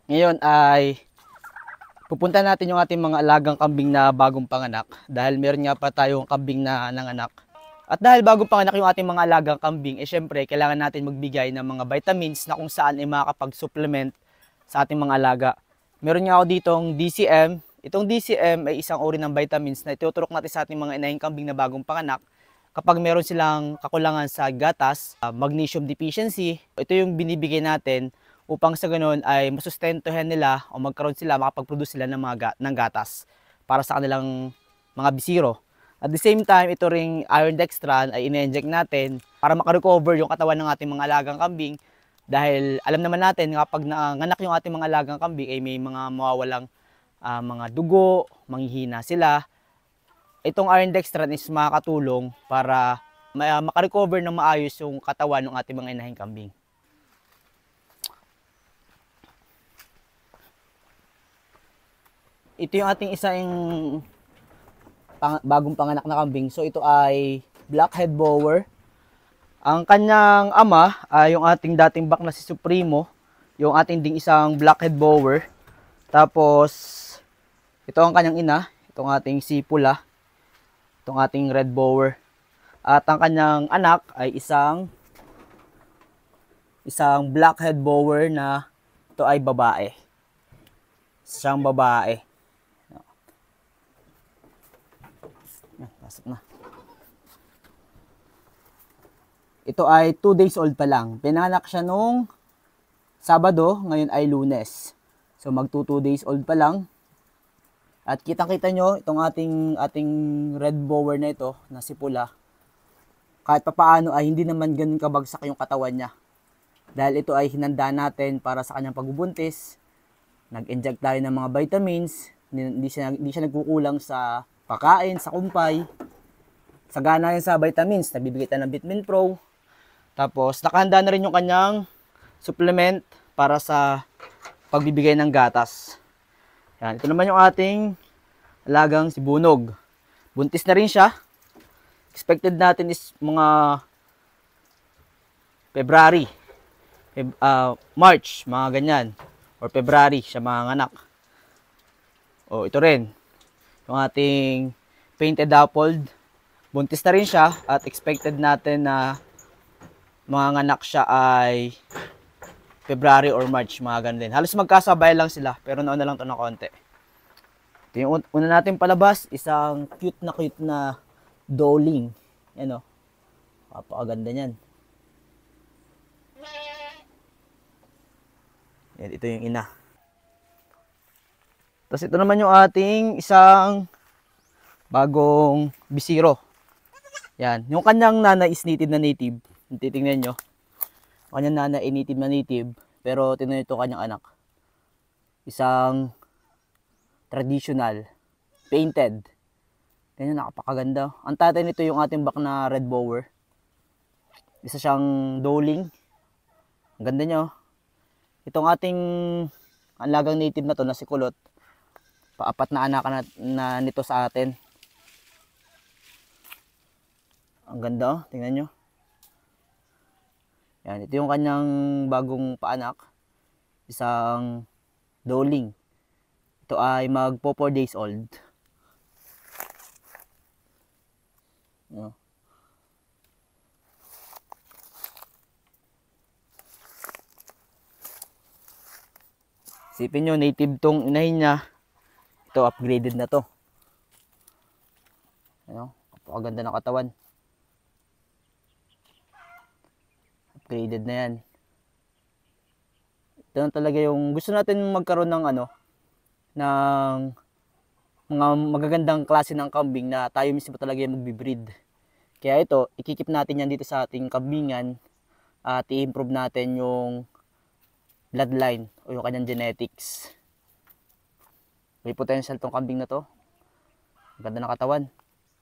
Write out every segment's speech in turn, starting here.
Ngayon ay pupunta natin yung ating mga alagang kambing na bagong panganak dahil meron nga pa tayong kambing na nanganak. At dahil bagong panganak yung ating mga alagang kambing, syempre kailangan natin magbigay ng mga vitamins na kung saan ay makakapag-supplement sa ating mga alaga. Meron nga ako ditong DCM. Itong DCM ay isang uri ng vitamins na ituturok natin sa ating mga inahing kambing na bagong panganak kapag meron silang kakulangan sa gatas, magnesium deficiency. Ito yung binibigay natin upang sa ganoon ay masustentuhan nila o magkaroon sila, makapag-produce sila ng gatas para sa kanilang mga bisiro. At the same time, ito ring iron dextran ay ine-inject natin para makarecover yung katawan ng ating mga alagang kambing dahil alam naman natin kapag nanganak yung ating mga alagang kambing ay may mga mawawalang mga dugo, manghihina sila. Itong iron dextran is makakatulong para makarecover ng maayos yung katawan ng ating mga inahing kambing. Ito yung ating isang bagong panganak na kambing. So ito ay blackhead bower. Ang kanyang ama ay yung ating dating bak na si Supremo, yung ating ding isang blackhead bower. Tapos ito ang kanyang ina, itong ating si Pula, itong ating red bower. At ang kanyang anak ay isang blackhead bower na ito ay babae. Isang babae. Pasok na. Ito ay 2 days old pa lang. Pinanganak siya nung Sabado, ngayon ay Lunes. So mag 2 days old pa lang. At kitang-kita nyo itong ating red bower na ito na si Pula. Kahit papaano ay hindi naman ganun kabagsak yung katawan niya. Dahil ito ay hinanda natin para sa kanyang pagbubuntis. Nag-inject tayo ng mga vitamins. Hindi siya nagkukulang sa pagkain, sa kumpay. Sagana yan sa vitamins. Nabibigay tayo ng Vitamin Pro. Tapos nakahanda na rin yung kanyang supplement para sa pagbibigay ng gatas. Yan. Ito naman yung ating alagang si Bunog. Buntis na rin siya. Expected natin is mga February, March, mga ganyan. Or February siya mga anak. O ito rin. Yung ating painted dappled. Buntis na rin siya at expected natin na mga anak siya ay February or March, mga ganun din. Halos magkasabay lang sila, pero nauna lang ito ng konti. Ito yung una natin palabas, isang cute na doeling. Yan o. Kapakaganda niyan. Yan, ito yung ina. Tapos ito naman yung ating isang bagong bisiro. Yan. Yung kanyang nanay is native na native. Titingnan nyo. Kanyang nanay ay native na native. Pero tingnan nyo ito kanyang anak. Isang traditional. Painted. Tingnan nyo, nakapakaganda. Ang tatay nito yung ating bak na red bower. Isa siyang doeling. Ang ganda nyo. Itong ating alagang native na to na si Kulot. Paapat na anak na nito sa atin. Ang ganda oh, tingnan nyo. Yan, ito yung kanyang bagong paanak. Isang doeling. Ito ay magpo 4 days old. Yan. Isipin nyo, native tong inahin niya. Ito, upgraded na to. Ano? Kapaganda ng katawan. Upgraded na yan. Ito na talaga yung gusto natin magkaroon ng ng mga magagandang klase ng kambing na tayo mismo talaga yung magbe-breed. Kaya ito, ikikip natin yan dito sa ating kambingan at i-improve natin yung bloodline o yung kanyang genetics. May potential tong kambing na to. Ganda ng katawan.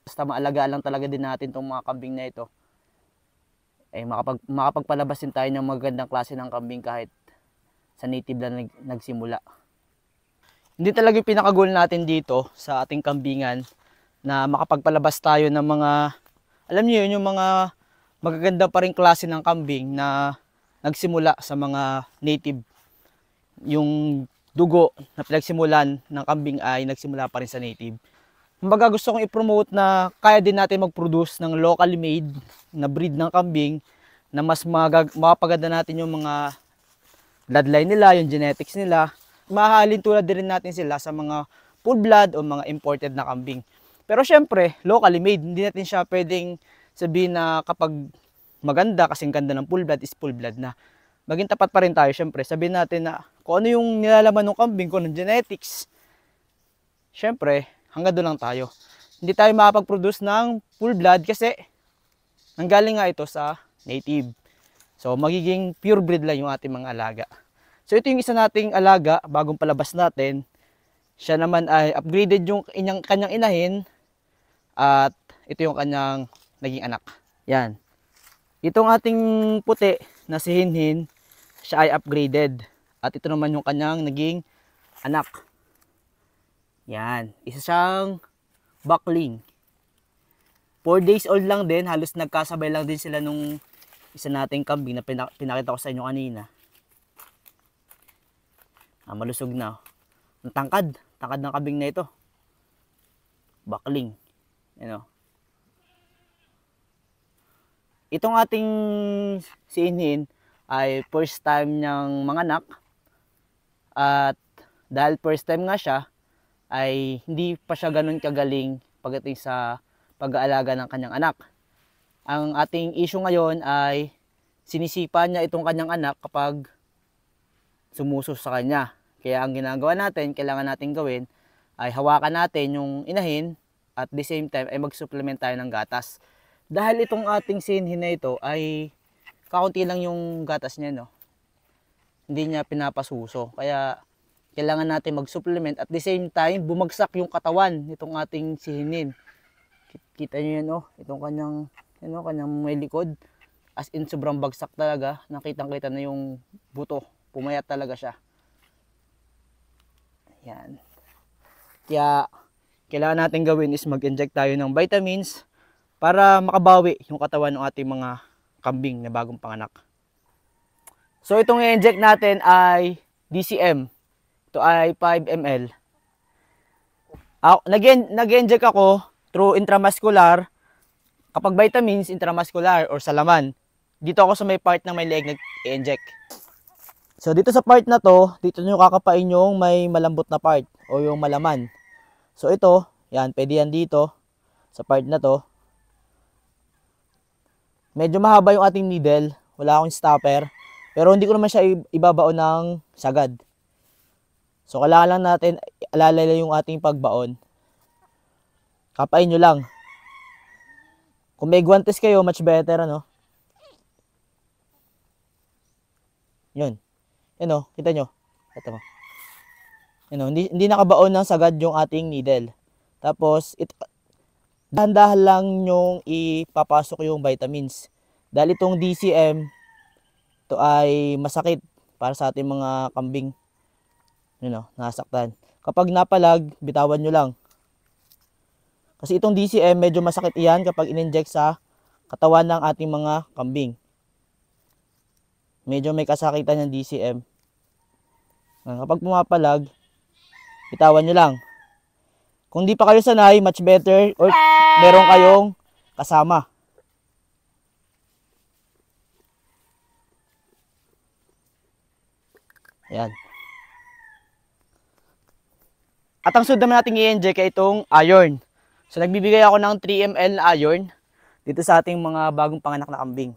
Basta maalagaan lang talaga din natin tong mga kambing na ito. Eh makapagpalabas din tayo ng magandang klase ng kambing kahit sa native lang nagsimula. Hindi talaga yung pinaka-goal natin dito sa ating kambingan na makapagpalabas tayo ng mga, alam niyo yun, yung mga magaganda pa rin klase ng kambing na nagsimula sa mga native. Yung dugo na pinagsimulan ng kambing ay nagsimula pa rin sa native. Kumbaga gusto kong i-promote na kaya din natin mag-produce ng locally made na breed ng kambing na mas makapaganda natin yung mga bloodline nila, yung genetics nila. Mahalin tulad din natin sila sa mga full blood o mga imported na kambing. Pero syempre, locally made, hindi natin siya pwedeng sabihin na kapag maganda, kasing ganda ng full blood is full blood na. Maging tapat pa rin tayo, syempre. Sabihin natin na kung ano yung nilalaman ng kambing, kung anong genetics, syempre, hanggang doon lang tayo. Hindi tayo makapag-produce ng full blood kasi nanggaling nga ito sa native. So, magiging pure breed lang yung ating mga alaga. So, ito yung isa nating alaga, bagong palabas natin. Siya naman ay upgraded yung kanyang inahin at ito yung kanyang naging anak. Yan. Itong ating puti na si Hinhin, siya ay upgraded. At ito naman yung kanyang naging anak. Yan. Isa siyang buckling. 4 days old lang din. Halos nagkasabay lang din sila nung isa nating kambing na pinakita ko sa inyo kanina. Malusog na. Ang tangkad. Tangkad ng kambing na ito. Buckling. Ano? Itong ating Hinhin ay first time niyang manganak. At dahil first time nga siya, ay hindi pa siya ganun kagaling pagdating sa pag-aalaga ng kanyang anak. Ang ating issue ngayon ay sinisipa niya itong kanyang anak kapag sumuso sa kanya. Kaya ang ginagawa natin, kailangan natin gawin, ay hawakan natin yung inahin at the same time ay mag-supplement tayo ng gatas. Dahil itong ating Hinhin na ito ay kaunti lang yung gatas niya, no? Hindi niya pinapasuso. Kaya kailangan natin mag-supplement at the same time bumagsak yung katawan nitong ating Hinhin. Kita niyo yan, oh. Itong kanyang may likod. As in sobrang bagsak talaga. Nakitang-kita na yung buto. Pumayat talaga siya. Yan. Kaya kailangan natin gawin is mag-inject tayo ng vitamins para makabawi yung katawan ng ating mga kambing na bagong panganak. So itong i-inject natin ay DCM. Ito ay 5 ml. Nag-inject ako through intramuscular. Kapag vitamins, intramuscular or sa laman. Dito ako sa may part ng may leg nag-inject. So dito sa part na to, dito nyo kakapain yung may malambot na part o yung malaman. So ito, yan, pwede yan dito sa part na to. Medyo mahaba yung ating needle, wala akong stopper, pero hindi ko naman siya ibabaon ng sagad. So kailangan lang natin alalay yung ating pagbaon. Kapain nyo lang. Kung may guantes kayo, much better, ano? Yun. Yun o, kita nyo. Ito mo. Yun o, hindi nakabaon ng sagad yung ating needle. Tapos, dahan-dahan lang yung ipapasok yung vitamins. Dahil itong DCM, ito ay masakit para sa ating mga kambing. Yun o, nasaktan. Kapag napalag, bitawan nyo lang. Kasi itong DCM, medyo masakit iyan kapag in-inject sa katawan ng ating mga kambing. Medyo may kasakitan yung DCM. Kapag pumapalag, bitawan nyo lang. Kung di pa kayo sanay, much better or meron kayong kasama. Ayan. At ang sunod naman natin i-inject ay itong iron. So nagbibigay ako ng 3 ml na iron dito sa ating mga bagong panganak na kambing.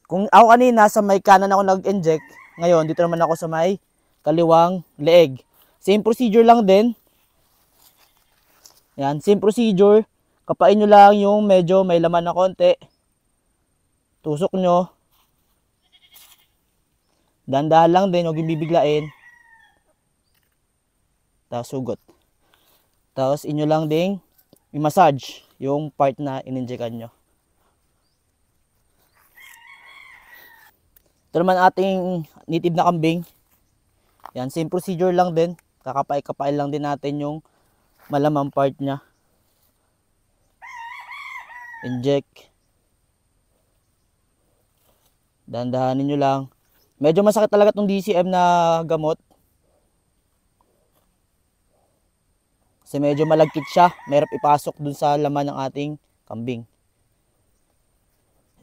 Kung ako kanina sa may kanan ako nag-inject, ngayon dito naman ako sa may kaliwang leeg. Same procedure lang din. Yan, same procedure. Kapain nyo lang yung medyo may laman na konti. Tusok nyo. Dahan-dahan lang din, huwag yung bibiglain. Tapos sugot. Tapos inyo lang ding i-massage yung part na in-injectan nyo. Ito naman ating native na kambing. Yan, same procedure lang din. Kakapay-kapay lang din natin yung malamang part niya. Inject. Dahan-dahanin nyo lang. Medyo masakit talaga itong DCM na gamot. Kasi medyo malagkit siya. Mahirap ipasok dun sa laman ng ating kambing.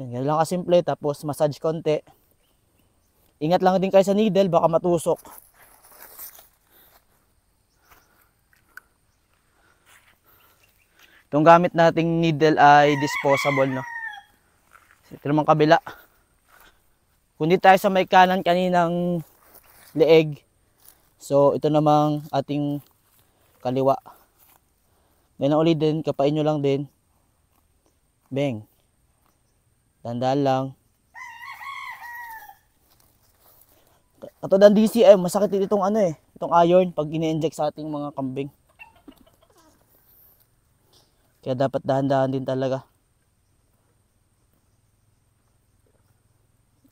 Yan, ganun lang kasimple. Tapos massage konti. Ingat lang din kayo sa needle, baka matusok. Itong gamit nating needle ay disposable, no? Ito naman kabila. Kundi tayo sa may kanan kaninang leeg. So ito namang ating kaliwa. Ganun ulit din, kapain nyo lang din. Bang. Tandaan lang. Ito ng DCM, masakit itong ano eh, itong iron pag ini-inject sa ating mga kambing. Kaya dapat dahan-dahan din talaga.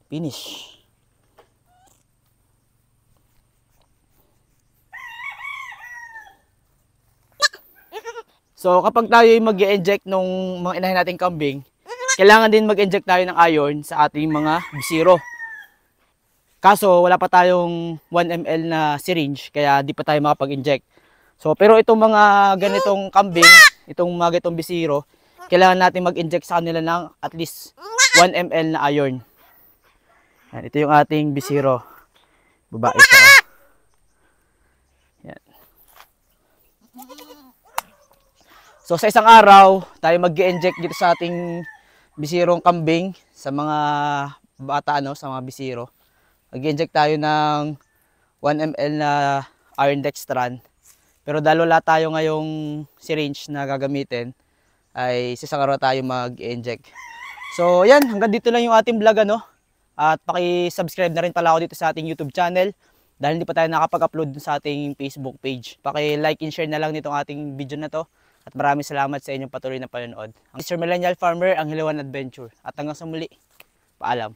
Finish. So kapag tayo mag-i-inject nung mga inahin nating kambing, kailangan din mag-inject tayo ng iron sa ating mga bisiro. Kaso wala pa tayong 1 ml na syringe, kaya di pa tayo makapag-inject. So pero itong mga ganitong kambing, itong mga ganitong bisiro, kailangan natin mag-inject sa kanila ng at least 1 ml na iron. Yan, ito yung ating bisiro. Babae siya. Yan. So sa isang araw, tayo mag-inject dito sa ating bisirong kambing, sa mga bata, sa mga bisiro. Mag-inject tayo ng 1 ml na iron dextran. Pero dahil wala tayo ngayong syringe na gagamitin, ay sa isang araw tayo mag-inject. So yan, hanggang dito lang yung ating vlog, At paki-subscribe na rin pala ako dito sa ating YouTube channel dahil hindi pa tayo nakapag-upload sa ating Facebook page. Paki-like and share na lang nitong ating video na to. At maraming salamat sa inyong patuloy na panonood. Ang Mr. Millennial Farmer, ang Hilawan Adventure. At hanggang sa muli, paalam.